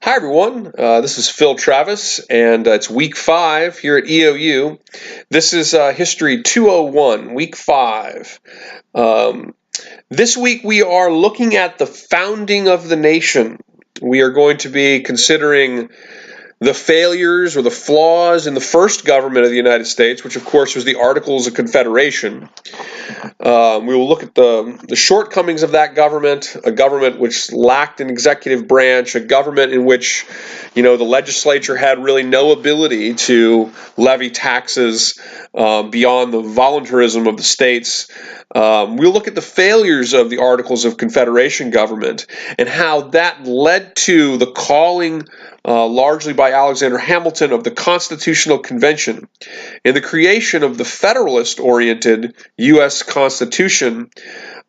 Hi, everyone. This is Phil Travis, and it's week 5 here at EOU. This is History 201, week 5. This week we are looking at the founding of the nation. We are going to be considering the failures or the flaws in the first government of the United States, which of course was the Articles of Confederation. We will look at the shortcomings of that government, a government which lacked an executive branch, a government in which, the legislature had really no ability to levy taxes beyond the voluntarism of the states. We'll look at the failures of the Articles of Confederation government and how that led to the calling, largely by Alexander Hamilton, of the Constitutional Convention and the creation of the Federalist-oriented U.S. Constitution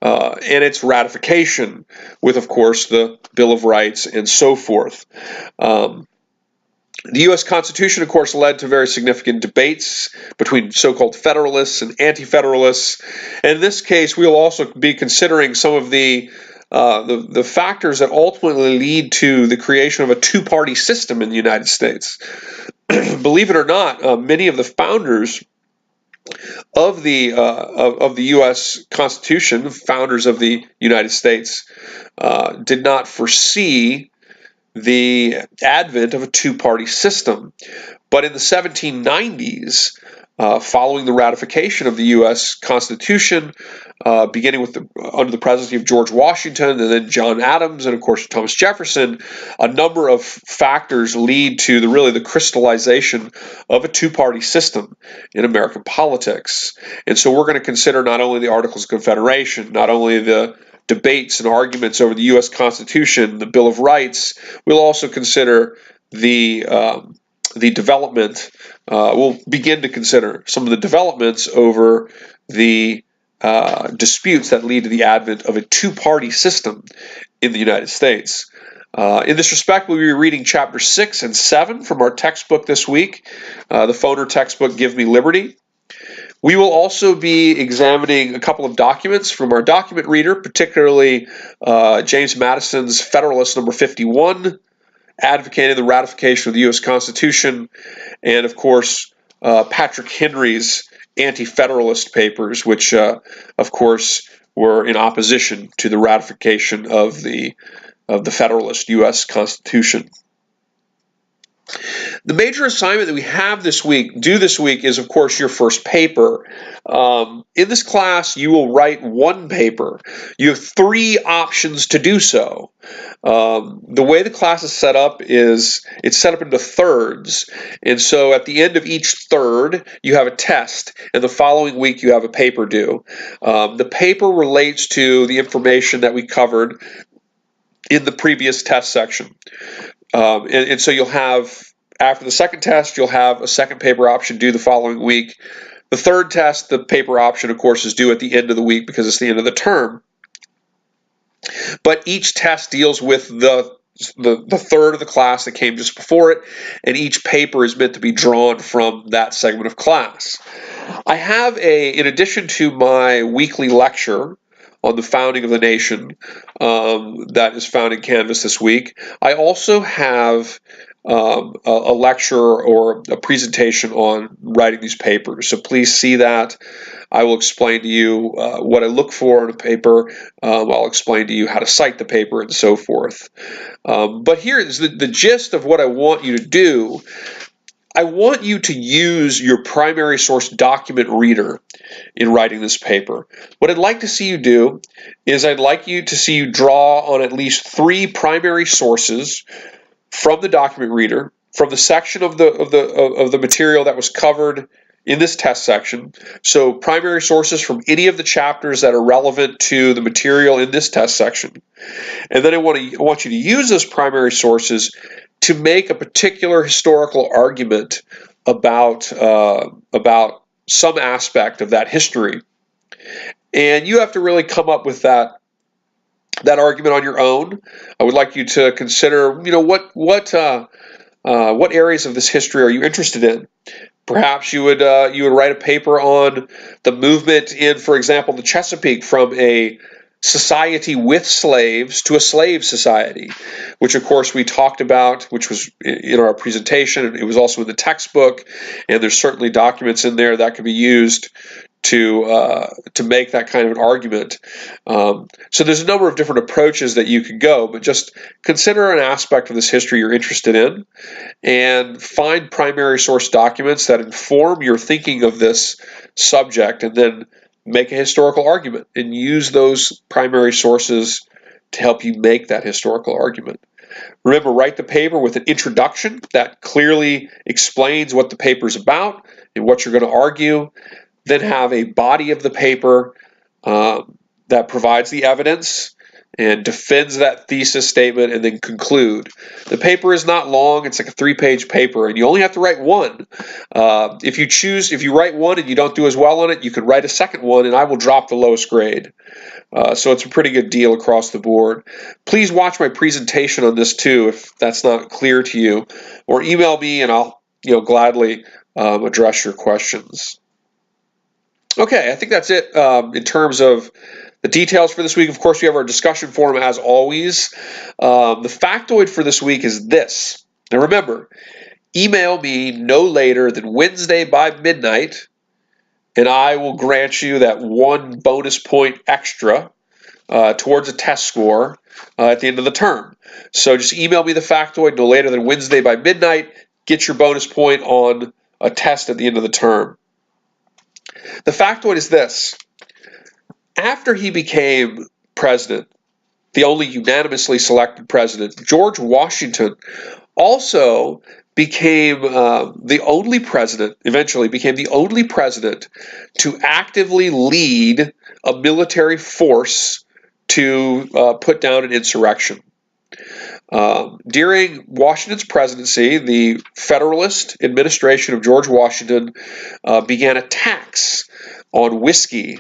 and its ratification with, of course, the Bill of Rights and so forth. The U.S. Constitution, of course, led to very significant debates between so-called Federalists and Anti-Federalists. And in this case, we will also be considering some of the factors that ultimately lead to the creation of a two-party system in the United States. Believe it or not, many of the founders of the U.S. Constitution, founders of the United States, did not foresee the advent of a two-party system. But in the 1790s, following the ratification of the U.S. Constitution, beginning with under the presidency of George Washington and then John Adams and, of course, Thomas Jefferson, a number of factors lead to the crystallization of a two-party system in American politics. And so we're going to consider not only the Articles of Confederation, not only the debates and arguments over the U.S. Constitution, the Bill of Rights. We'll also consider the development. We'll begin to consider some of the developments over the disputes that lead to the advent of a two-party system in the United States. In this respect, we'll be reading Chapter 6 and 7 from our textbook this week, the Foner textbook, Give Me Liberty. We will also be examining a couple of documents from our document reader, particularly James Madison's Federalist number 51, advocating the ratification of the U.S. Constitution, and, of course, Patrick Henry's Anti-Federalist papers, which, of course, were in opposition to the ratification of the Federalist U.S. Constitution. The major assignment that we have this week, is, of course, your first paper. In this class, you will write one paper. You have 3 options to do so. The way the class is set up is it's set up into thirds. And so at the end of each third, you have a test. And the following week, you have a paper due. The paper relates to the information that we covered in the previous test section. And so you'll have, after the second test, you'll have a second paper option due the following week. The third test, the paper option, of course, is due at the end of the week because it's the end of the term. But each test deals with the third of the class that came just before it, and each paper is meant to be drawn from that segment of class. I have in addition to my weekly lecture on the founding of the nation that is found in Canvas this week, I also have a lecture or a presentation on writing these papers. So please see that. I will explain to you what I look for in a paper. I'll explain to you how to cite the paper and so forth. But here is the gist of what I want you to do. I want you to use your primary source document reader in writing this paper. What I'd like to see you do is I'd like you to see you draw on at least 3 primary sources from the document reader, from the section of the material that was covered in this test section. So primary sources from any of the chapters that are relevant to the material in this test section. And then I want you to use those primary sources to make a particular historical argument about some aspect of that history. And you have to really come up with that argument on your own. I would like you to consider, what areas of this history are you interested in? Perhaps you would write a paper on the movement in, for example, the Chesapeake from a society with slaves to a slave society, which of course we talked about, which was in our presentation. It was also in the textbook, and there's certainly documents in there that can be used to make that kind of an argument. So there's a number of different approaches that you can go, but just consider an aspect of this history you're interested in, and find primary source documents that inform your thinking of this subject, and then make a historical argument and use those primary sources to help you make that historical argument. Remember, write the paper with an introduction that clearly explains what the paper is about and what you're going to argue. Then have a body of the paper that provides the evidence and defends that thesis statement, and then conclude. The paper is not long. It's like a 3-page paper, and you only have to write one. If you write one and you don't do as well on it, you can write a second one, and I will drop the lowest grade. So it's a pretty good deal across the board. Please watch my presentation on this too, if that's not clear to you, or email me and I'll gladly address your questions. Okay, I think that's it in terms of the details for this week. Of course, we have our discussion forum as always. The factoid for this week is this. Now remember, email me no later than Wednesday by midnight, and I will grant you that 1 bonus point extra towards a test score at the end of the term. So just email me the factoid no later than Wednesday by midnight. Get your bonus point on a test at the end of the term. The factoid is this. After he became president, the only unanimously selected president, George Washington also became eventually became the only president to actively lead a military force to put down an insurrection. During Washington's presidency, the Federalist administration of George Washington began a tax on whiskey.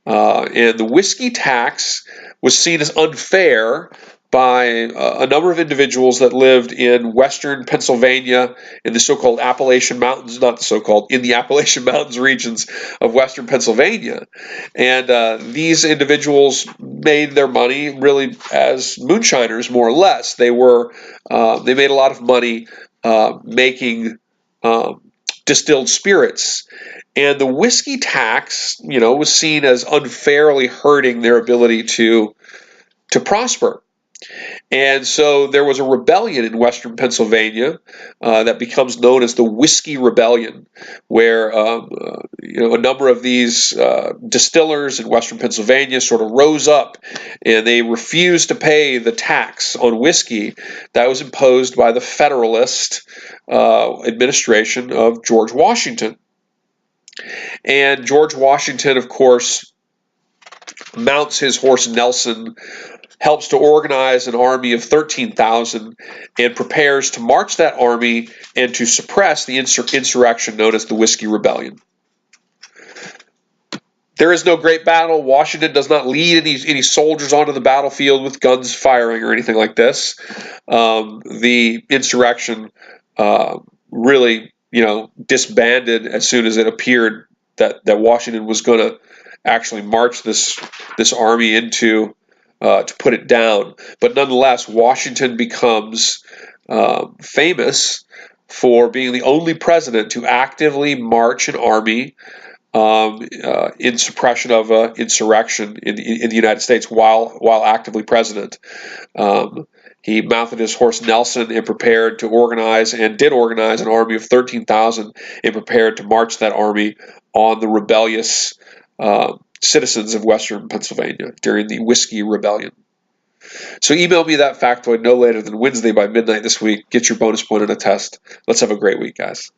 And the whiskey tax was seen as unfair by a number of individuals that lived in western Pennsylvania, in the so-called Appalachian Mountains, in the Appalachian Mountains regions of western Pennsylvania. And these individuals made their money really as moonshiners, more or less. They made a lot of money making distilled spirits. And the whiskey tax, was seen as unfairly hurting their ability to prosper. And so there was a rebellion in western Pennsylvania that becomes known as the Whiskey Rebellion, where a number of these distillers in western Pennsylvania sort of rose up, and they refused to pay the tax on whiskey that was imposed by the Federalist administration of George Washington. And George Washington, of course, mounts his horse Nelson, helps to organize an army of 13,000, and prepares to march that army and to suppress the insurrection known as the Whiskey Rebellion. There is no great battle. Washington does not lead any soldiers onto the battlefield with guns firing or anything like this. The insurrection really, disbanded as soon as it appeared that Washington was going to actually march this army into to put it down. But nonetheless, Washington becomes famous for being the only president to actively march an army in suppression of an insurrection in the United States while actively president. He mounted his horse Nelson and prepared to organize, and did organize, an army of 13,000 and prepared to march that army on the rebellious citizens of western Pennsylvania during the Whiskey Rebellion. So email me that factoid no later than Wednesday by midnight this week. Get your bonus point on a test. Let's have a great week, guys.